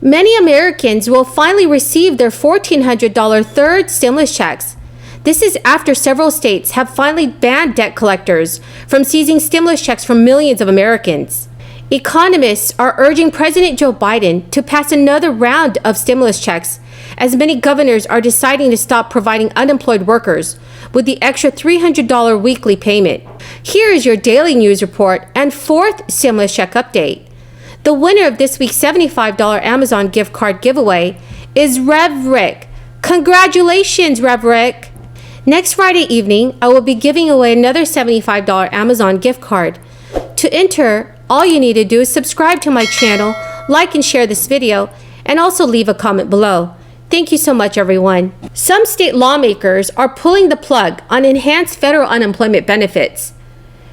Many Americans will finally receive their $1,400 third stimulus checks. This is after several states have finally banned debt collectors from seizing stimulus checks from millions of Americans. Economists are urging President Joe Biden to pass another round of stimulus checks, as many governors are deciding to stop providing unemployed workers with the extra $300 weekly payment. Here is your daily news report and fourth stimulus check update. The winner of this week's $75 Amazon gift card giveaway is Rev Rick. Congratulations, Rev Rick! Next Friday evening, I will be giving away another $75 Amazon gift card. To enter, all you need to do is subscribe to my channel, like and share this video, and also leave a comment below. Thank you so much, everyone. Some state lawmakers are pulling the plug on enhanced federal unemployment benefits.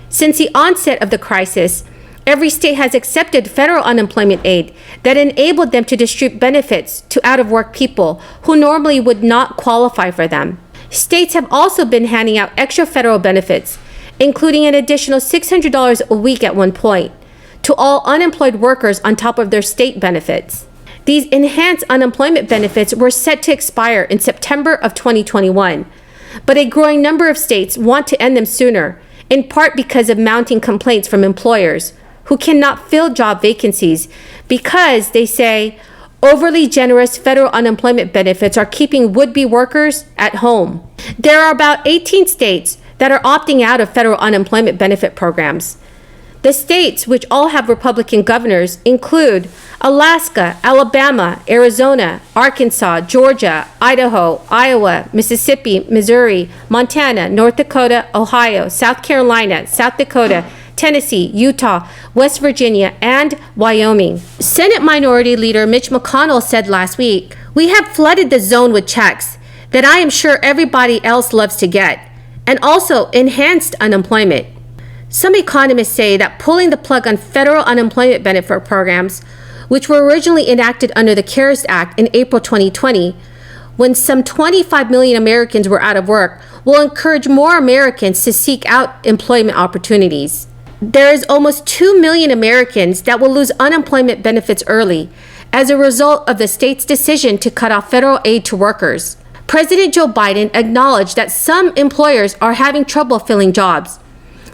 Since the onset of the crisis, every state has accepted federal unemployment aid that enabled them to distribute benefits to out-of-work people who normally would not qualify for them. States have also been handing out extra federal benefits, including an additional $600 a week at one point, to all unemployed workers on top of their state benefits. These enhanced unemployment benefits were set to expire in September of 2021, but a growing number of states want to end them sooner, in part because of mounting complaints from employers who cannot fill job vacancies because, they say, overly generous federal unemployment benefits are keeping would-be workers at home. There are about 18 states that are opting out of federal unemployment benefit programs. The states, which all have Republican governors, include Alaska, Alabama, Arizona, Arkansas, Georgia, Idaho, Iowa, Mississippi, Missouri, Montana, North Dakota, Ohio, South Carolina, South Dakota, Tennessee, Utah, West Virginia, and Wyoming. Senate Minority Leader Mitch McConnell said last week, "We have flooded the zone with checks that I am sure everybody else loves to get, and also enhanced unemployment." Some economists say that pulling the plug on federal unemployment benefit programs, which were originally enacted under the CARES Act in April 2020, when some 25 million Americans were out of work, will encourage more Americans to seek out employment opportunities. There is almost 2 million Americans that will lose unemployment benefits early as a result of the state's decision to cut off federal aid to workers. President Joe Biden acknowledged that some employers are having trouble filling jobs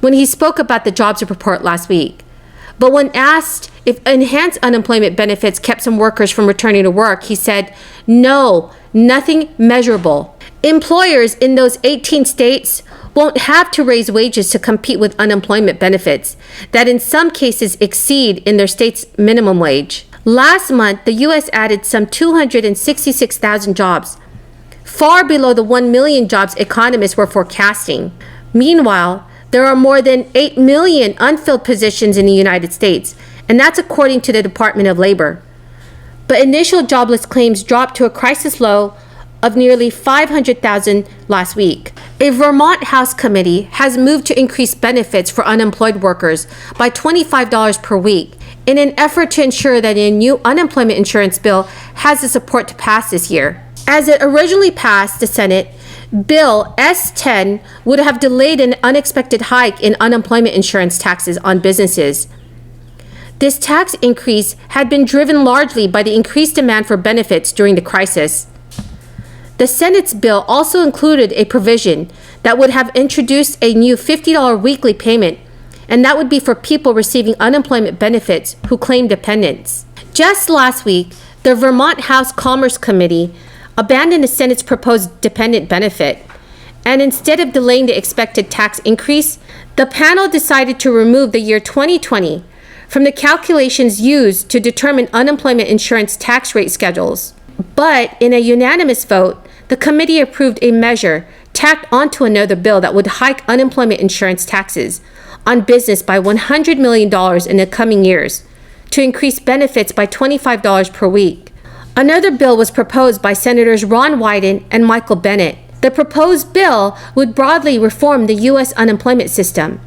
when he spoke about the jobs report last week. But when asked if enhanced unemployment benefits kept some workers from returning to work, he said, "No, nothing measurable." Employers in those 18 states won't have to raise wages to compete with unemployment benefits that in some cases exceed in their state's minimum wage. Last month, the U.S. added some 266,000 jobs, far below the 1 million jobs economists were forecasting. Meanwhile, there are more than 8 million unfilled positions in the United States, and that's according to the Department of Labor. But initial jobless claims dropped to a crisis low of nearly 500,000 last week. A Vermont House committee has moved to increase benefits for unemployed workers by $25 per week in an effort to ensure that a new unemployment insurance bill has the support to pass this year. As it originally passed the Senate, Bill S-10 would have delayed an unexpected hike in unemployment insurance taxes on businesses. This tax increase had been driven largely by the increased demand for benefits during the crisis. The Senate's bill also included a provision that would have introduced a new $50 weekly payment, and that would be for people receiving unemployment benefits who claim dependents. Just last week, the Vermont House Commerce Committee abandoned the Senate's proposed dependent benefit, and instead of delaying the expected tax increase, the panel decided to remove the year 2020 from the calculations used to determine unemployment insurance tax rate schedules. But in a unanimous vote, the committee approved a measure tacked onto another bill that would hike unemployment insurance taxes on business by $100 million in the coming years to increase benefits by $25 per week. Another bill was proposed by Senators Ron Wyden and Michael Bennet. The proposed bill would broadly reform the U.S. unemployment system,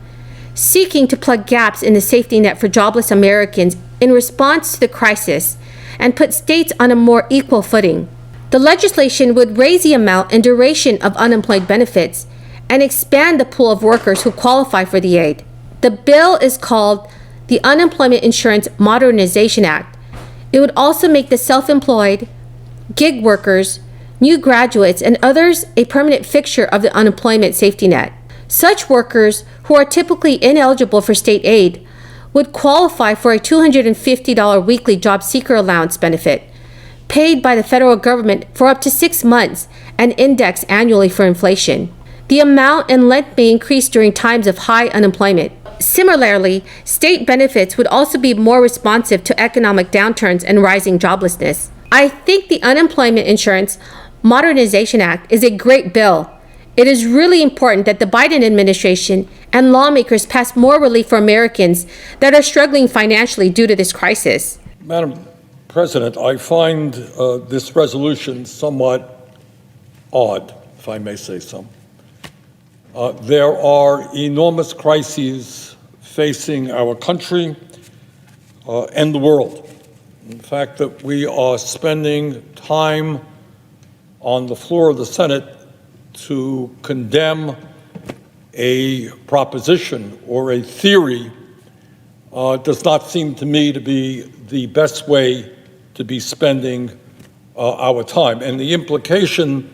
seeking to plug gaps in the safety net for jobless Americans in response to the crisis and put states on a more equal footing. The legislation would raise the amount and duration of unemployed benefits and expand the pool of workers who qualify for the aid. The bill is called the Unemployment Insurance Modernization Act It would also make the self-employed, gig workers, new graduates, and others a permanent fixture of the unemployment safety net. Such workers, who are typically ineligible for state aid, would qualify for a $250 weekly job seeker allowance benefit, paid by the federal government for up to 6 months and indexed annually for inflation. The amount and length may increase during times of high unemployment. Similarly, state benefits would also be more responsive to economic downturns and rising joblessness. I think the Unemployment Insurance Modernization Act is a great bill. It is really important that the Biden administration and lawmakers pass more relief for Americans that are struggling financially due to this crisis. Madam President, I find this resolution somewhat odd, if I may say so. There are enormous crises facing our country and the world. The fact that we are spending time on the floor of the Senate to condemn a proposition or a theory does not seem to me to be the best way to be spending our time. And the implication,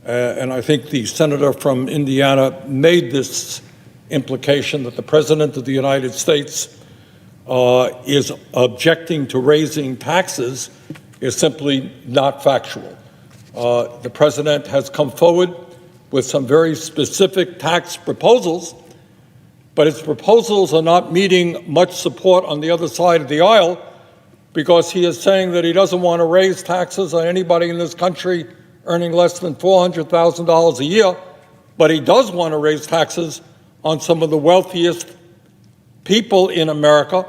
and I think the senator from Indiana made this implication, that the President of the United States is objecting to raising taxes, is simply not factual. The President has come forward with some very specific tax proposals, but his proposals are not meeting much support on the other side of the aisle, because he is saying that he doesn't want to raise taxes on anybody in this country earning less than $400,000 a year, but he does want to raise taxes on some of the wealthiest people in America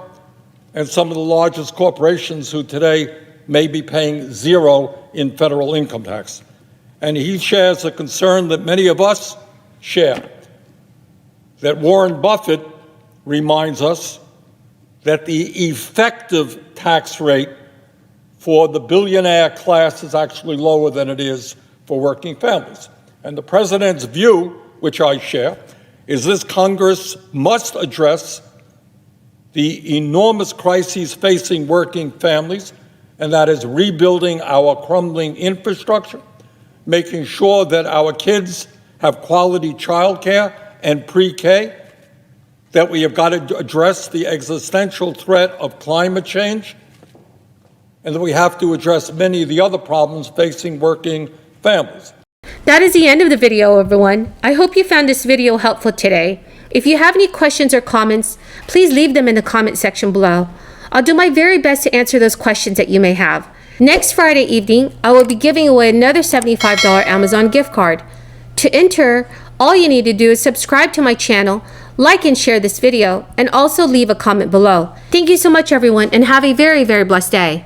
and some of the largest corporations who today may be paying zero in federal income tax. And he shares a concern that many of us share, that Warren Buffett reminds us that the effective tax rate for the billionaire class is actually lower than it is for working families. And the President's view, which I share, is this Congress must address the enormous crises facing working families, and that is rebuilding our crumbling infrastructure, making sure that our kids have quality childcare and pre-K, that we have got to address the existential threat of climate change, and that we have to address many of the other problems facing working families. That is the end of the video, everyone. I hope you found this video helpful today. If you have any questions or comments, please leave them in the comment section below. I'll do my very best to answer those questions that you may have. Next Friday evening, I will be giving away another $75 Amazon gift card. To enter, all you need to do is subscribe to my channel, like and share this video, and also leave a comment below. Thank you so much, everyone, and have a very, very blessed day.